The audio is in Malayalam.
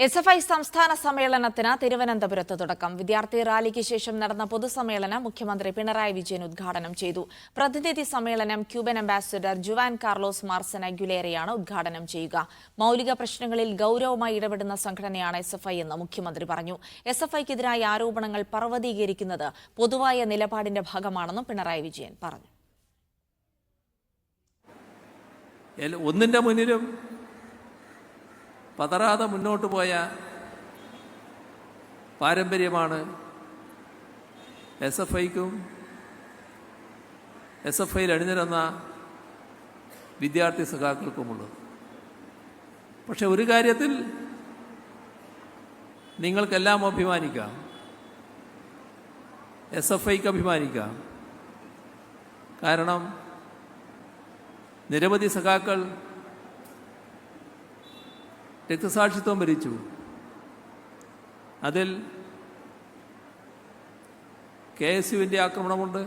SFI സംസ്ഥാന സമ്മേളനത്തിന് തിരുവനന്തപുരത്ത് തുടക്കം. വിദ്യാർത്ഥി റാലിക്ക് ശേഷം നടന്ന പൊതുസമ്മേളനം മുഖ്യമന്ത്രി പിണറായി വിജയൻ ഉദ്ഘാടനം ചെയ്തു. പ്രതിനിധി സമ്മേളനം ക്യൂബൻ അംബാസിഡർ ജുവാൻ കാർലോസ് മാർസൻ അഗ്യുലേറയാണ് ഉദ്ഘാടനം ചെയ്യുക. മൌലിക പ്രശ്നങ്ങളിൽ ഗൌരവമായി ഇടപെടുന്ന സംഘടനയാണ് SFI എന്ന് മുഖ്യമന്ത്രി പറഞ്ഞു. SFIക്കെതിരായ ആരോപണങ്ങൾ പർവ്വതീകരിക്കുന്നത് പൊതുവായ നിലപാടിന്റെ ഭാഗമാണെന്നും പിണറായി വിജയൻ പറഞ്ഞു. ഒന്നിന്റെ മുന്നിലും പതറാതെ മുന്നോട്ട് പോയ പാരമ്പര്യമാണ് SFIക്കും SFIയിൽ അണിനിരന്ന വിദ്യാർത്ഥി സഖാക്കൾക്കുമുള്ളത്. പക്ഷെ ഒരു കാര്യത്തിൽ നിങ്ങൾക്കെല്ലാം അഭിമാനിക്കാം, SFIക്ക് അഭിമാനിക്കാം. കാരണം നിരവധി സഖാക്കൾ രക്തസാക്ഷിത്വം വരിച്ചു. അതിൽ KSUവിൻ്റെ ആക്രമണമുണ്ട്,